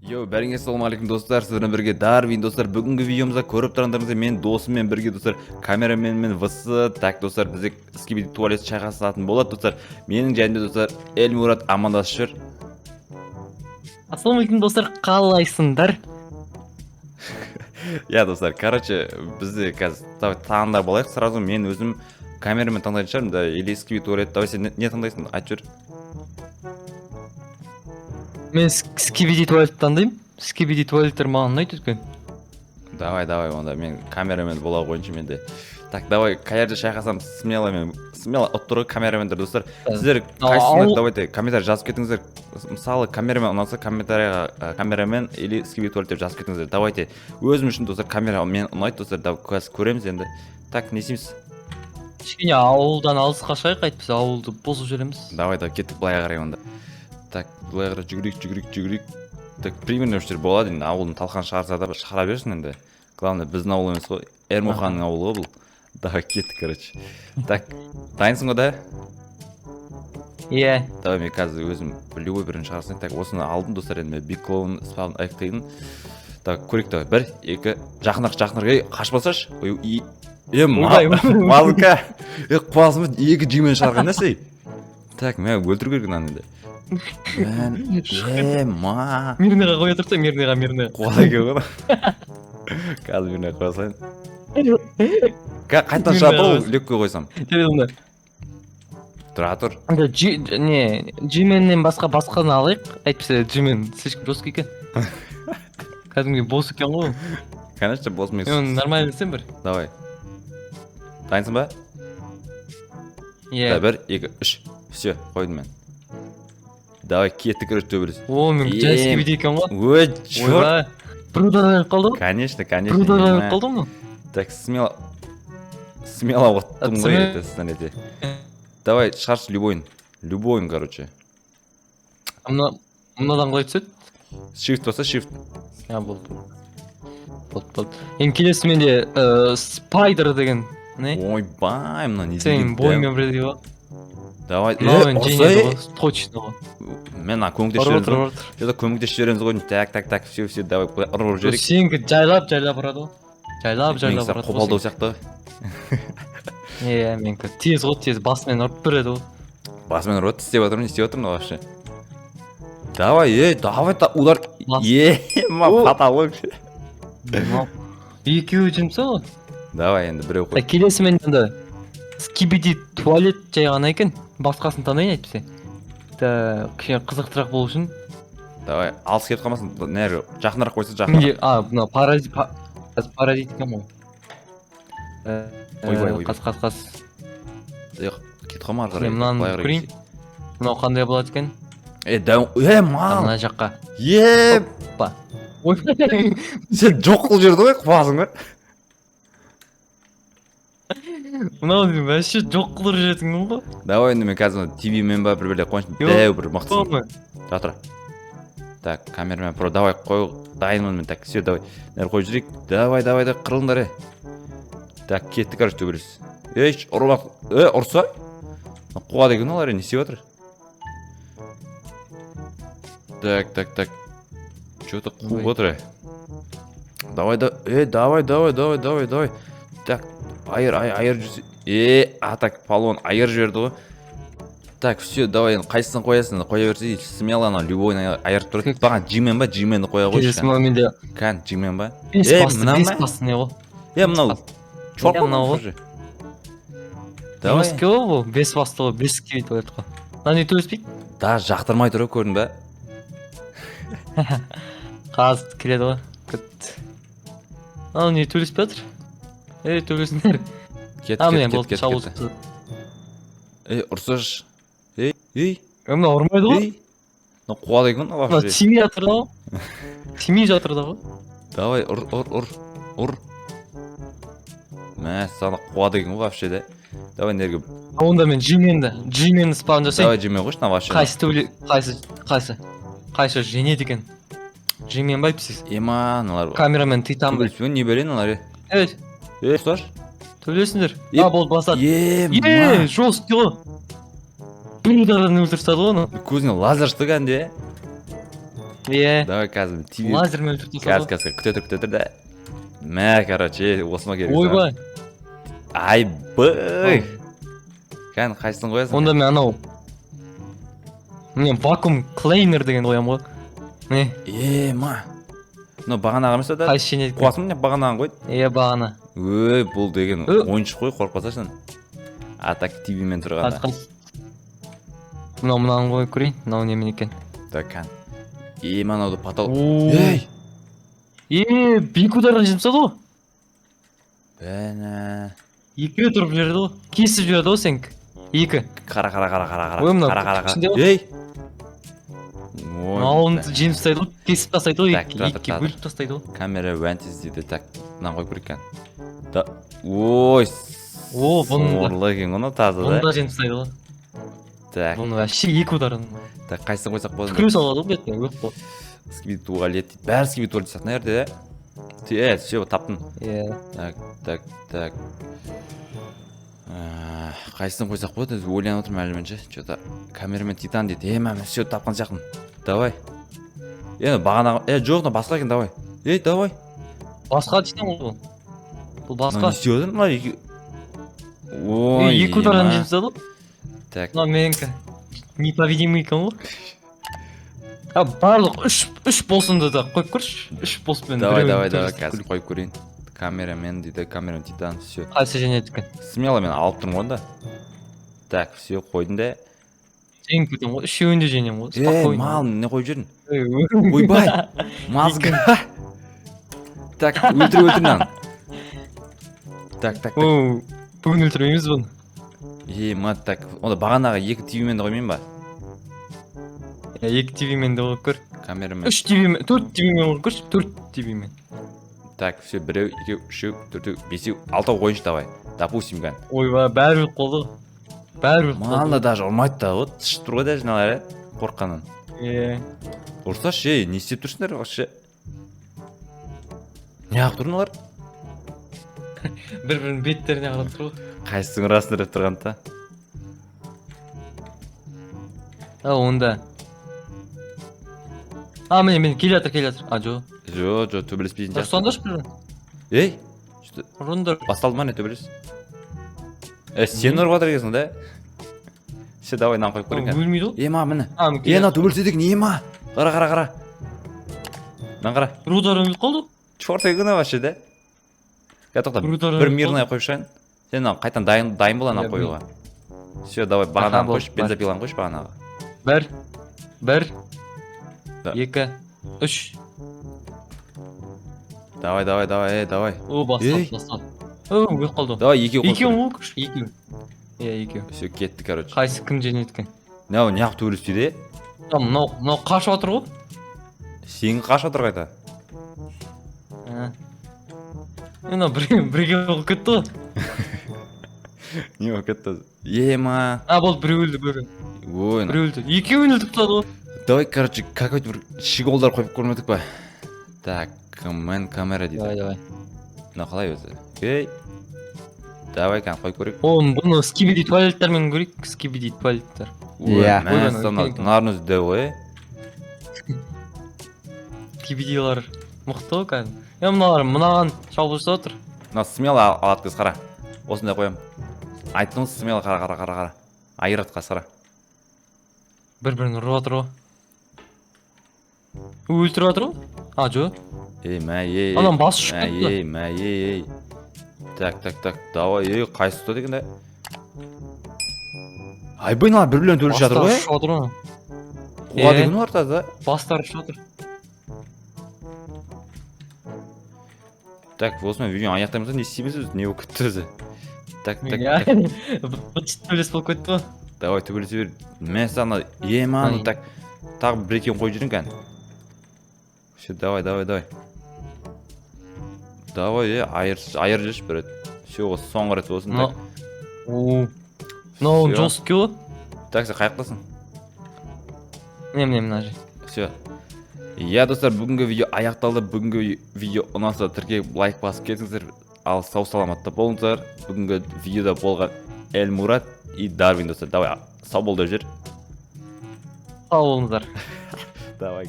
Бәріңе ассалаумағалейкум достар, сіздермен бірге Дарвин достар. Бүгінгі видеомызда көріп тұрғандарыңыздай мен досыммен бірге достар, камераменмен высы. Так достар, бізде скибиди туалет шайқасатын болады достар. Менің жайымда достар Эльмурат амандасып жүр. Ассалаумағалейкум достар, қалайсыңдар? Достар, короче, бізде қазір таңдап алайық сразу. Мен өзім камерамен таңдайтын шығармын да, или скибиди туалет. Давай сен не таңдайсың? Айтып жүр. Мен скибиди туалет таңдаймын. Скибиди туалеттер маған ұнайды өйткені. Давай, онда мен камерамен бола қойыншы менде. Так, давай, қай жерде шайқасам смело отырғы камерамендер достар. Сіздер қайсысына давайте комментарий жазып кетіңіздер. Мысалы, камерамен ұнаса комментарийға камерамен или скибиди туалет деп жазып кетіңіздер. Давайте, өзім үшін достар камерамен ұнайды достар. Қазір көреміз енді. Так, не істейміз? Кішкене ауылдан алыс қашайық, әйтпесе ауылды бұзып жүреміз. Давай, кеттік былай қарай онда. Так, былай қарай жүгірейік. Так, примерно үштер болады енді, ауылын талқан шығарса да шығара берсін енді. Главное, біздің ауыл емес қой, Эрмуханның ауылы бұл. Давай, кеттік, короче. Так, дайынсың ғой да? Иә. Давай, мен қазір өзім любой бірін шығарсын. Так, осыны алдым достар, енді мен Big Clown спавн аяқтайын. Так, көрейік давай, 1, 2, жақынрақ, қашпасаш. Малыка, қуасымыз 2 жимен шығарған нәрсе. Так, мен өлтіру керек енді. Мирныға қоя тұрса, Мирныға. Қуалай кеу ғой. Қазір Мирныға қойсайын. Қайтан шығады ол, лекке қойсам. Тұра тұр. Джименнен басқаны алайық. Әйтпесе Джимен слишком жесткий екен. Кәдімгі бос екен ғой. Конечно, бос мен. Нормально десем бір. Давай. Дайынсың ба? Иә. 1, 2, 3. Все, қойдым мен. Давай, кеттік көріш төбелес. О, мен жай скибиди екен ғой. Ой, чёрт. Бір удар қалды ғой? Конечно. Бір удар қалды ғой? Так, смело оттым ғой ете, сізден ете. Давай, шығаршы любойын, короче. Мұнадан қалай түседі? Shift баса, shift. Я, болды. Ең келесі менде спайдер деген. Ойбай, мұна не деген? Сен бойымен бірдей ғой. Давай, ұрсай. Точно ғой. Мен көмектесіп жібереміз ғой. Так, все, давай, ұрып жіберейік. Сенікі жайлап ұрады ғой. Жайлап Менің ұрады. қопалдау сияқты. Менікі тез ғой, тез басымен ұрып береді ғой. Басымен ұрып, не істеп отырмын вообще. Давай, удар. Фатал вообще. Екеуі жұмса ғой. Давай, енді біреу қой. Келесі мен енді скибиди туалет жай ғана екен. Басқасын танайын әйтпесе. Кішкене қызықтырақ болу үшін. Давай, алыс кетіп қалмасын. Жақынырақ қойса жақынырақ. Бұна паразит екен ғой. Қас. Кетіп қалма ары қарай. Мынаны көрейін. Мынау қандай болады екен? Мал. Мына жаққа. Опа. Сен жоқ қыл жерді ғой, қуасың ғой. Мынау дейм, вообще жоқ қылыр жердің ғой. Давай, енді мен қазір TV-мен ба бір-бірле қойыншын. Дәу бір мықтысын. Жатыр. Так, камерамен про, давай қой, дайынмын мен. Так, все, давай. Нәр қой жүрейік. Давай, қырылыңдар. Так, кетті короче төбелес. Ұрса? Қуа деген олар, не істеп отыр? Так. Что-то қуып отыр. Давай. Так, айыр жүрсе. Так, палуан айыр жіберді ғой. Так, все, давай, қайсысын қоясың, қоя берсе, смело ана любойын айырып тұрады. Баған Джимен ба, Джименді қоя қойшы. Келесі менде. Кән, Джимен ба? Бес басы не ғой? Мынау. Чорт ғой. Демаске ғой бұл, 5 басты ғой, 5 скибиди туалет қой. Мына не төлеспейді? Да, жақтырмай тұрып көрдің ба? Қазір келеді ғой. Не төлеспей жатыр? Төлесіңдер. Кет. Ұрсаш. Мына ұрмайды ғой? Қуа деген ғой? Тимей жатыр да ғой? Тимей жатыр да ғой? Давай, ұр. Мә, саны қуа деген ғой вообще да. Давай, нерге. Онда мен Джименді спавн жасайын. Давай, Джимен қойшы, на вообще. Қайсы женеді екен? Джимен ба әйтпесіз? Налар. Камерамен титан ба? Не берейін налар? Evet. Ұсташ? Төлесіңдер. Болды басады. Жесткий ғой. Бір удардан өлтіріп тастады ғой оны. Көзіне лазер шықты кәнде. Иә. Давай қазір тв Лазермен өлтіріп тастады. қазір күте тұр да. Мә, короче, осыма керек. Ойбай. Айбай. Кән қайсысын қоясың? Онда мен анау. Мен вакуум клейнер деген қоям ғой. Не? Ма. Ну, бағанағы емес да. Қайсы шенеді? Қуасың не бағанаған қойды? Иә, бағана. Бұл деген ойыншық қой, қорқпаса сен. Атак тв-мен тұрғанда. Мынаны қойып көрейін. Мынау немен екен? Так, кән. Манауды патал. Ей! Биік удардан жібсады ғой. Бәні. Екі тұрып жүреді ғой. Кесіп жүреді ғой сен. Екі. Қара. Ой, мынау ішінде ғой. Мынауынды жеміп тастайды ғой. Кесіп тастайды ғой. Екіге бөліп тастайды ғой. Камера вантиз дейді. Так, мынаны қойып көрейік кән. Ой, соңырлы екен ғыны тазы да. Бұны да жеміп тастайды ғой. Так. Бұны вообще екі удардан. Так, қайсысын қойсақ болады? Түкіру салады ғой бетіне. Өп қой. Скибиди туалет дейді. Бәрі скибиди туалет сияқты, наверное, да? Все, таптың. Так. Қайсысын қойсақ болады? Ойланып отырмын әлі ше. Что-то камерамен титан дейді. Мама, все, тапқан сияқтымын. Давай. Бағана, жоқ, басқа екен, давай. Давай. Басқа титан ғой бұл. Бұл басқа. Не істеп отырмын, ой. Екі удардан жеміп тастады ғой. Так. Мына менікі. Непобедимый екен ғой. Барлық үш болсынды да қойып көрші. Үш болсын. Давай, қазір қойып көрейін. Камерамен дейді, камерамен титан, все. Қайсы женеді екен? Смело мен алып тұрмын ғой да. Так, все, қойдың да. Сен кетем ғой, үшеуінде женем ғой. Мал, не қойып жүрін? Ойбай, мазға. Так, өлтір нан. Так. Бүгін өлтірмейміз бұны. Так, онда бағанағы екі тв-мен де қоймайын ба? Екі тв-мен де қойып көр. Камерамен. Үш тв-мен, төрт тв-мен қойып көрші, төрт тв-мен. Так, все, біреу, екеу, үшеу, төртеу, бесеу, алтау қойыншы давай. Допустим, кән. Ойбай, бәрі өліп қалды. Маңда даже ұрмайды да, вот, тышып тұр ғой даже налар, қорққанын. Ұрсашы, не істеп тұрсыңдар вообще? Не ақ тұрын олар? Бір-бірінің беттеріне қарап тұр ғой. Қайсың ұрасың деп тұрғанда? Онда. Мен келе жатыр. Жо, төбелеспейсің жақсы. Сонда шпырын. Ұрындар. Басталды ма не төбелес? Сен ұрып жатыр екенсің да? Все, давай, нан қойып көрейін. Өлмейді ғой? Ма, міне. На, төбелеседік, ма? Қара. Нан қара. Бір удар өліп қалды. Чортый күні вообще, да? Тоқта, бір мирная қойып шайын. Сен қайтан дайын бола нан қоюға. Все, давай, бағанағын қойшы, бензопиланы қойшы бағанағы. Бір. Екі. Үш. Давай. Бастал. Өліп қалды. Давай, екеу қойып. Екеу. Екеу. Все, кетті, короче. Қайсы кім женеді екен? Не ақ төбелеспейді? Мынау қашып отыр ғой? Сен қашып отыр қайта? Бірге болып кетті ғой? Не болып кетті? Ма. Болды, біреу өлді. Біреу өлді. Екеуін өлтіп тастады ғой? Давай, короче, какой-то бір щеголдар қойып көрмедік па? Так, камера дейді. Давай. Мына қалай өзі? Давай, кән қойып көрейік. Бұны скибиди туалеттермен көрейік. Скибиди туалеттер. Мыналардың өзі дәу ғой? Скибидилар мықты ғой кәдім. Мынаған шабылышта отыр. Мына смело алады кез, қара. Осындай қоям. Айттыңыз, смело қара. Айырат қас, қара. Бір-бірін ұрып отыр ғой. Өлтіріп отыр ғой? Жо. Анам басы ұшып кетті. Так, давай, қайсы ұста деген да? Айбай, нала бір-бірлен төліп жатыр ғой? Бастары ұшып отыр ғой. Қуа деген олар таза? Бастары ұшып отыр. Так, осымен видеоны аяқтаймыз, не істейміз өзі? Не болып кетті өзі? Так. Бұтшыт төлес болып кетті ғой. Давай, төбелесе бер. Мен сана, ман, так. Тағы бір екеуін қой жүрін кән. Все, давай. Давай, айыр жүрші бір рет. Все, осы соңғы рет болсын, так. Мынау жосып ке ғой? Так, сен қайықтасың? Мына же. Все. Достар, бүгінгі видео аяқталды. Бүгінгі видео ұнаса тіркеп лайк басып кетіңіздер. Ал сау саламатта болыңыздар. Бүгінгі видеода болған Эльмурат и Дарвин достар. Давай, сау бол деп жүр. Сау болыңыздар. Давай.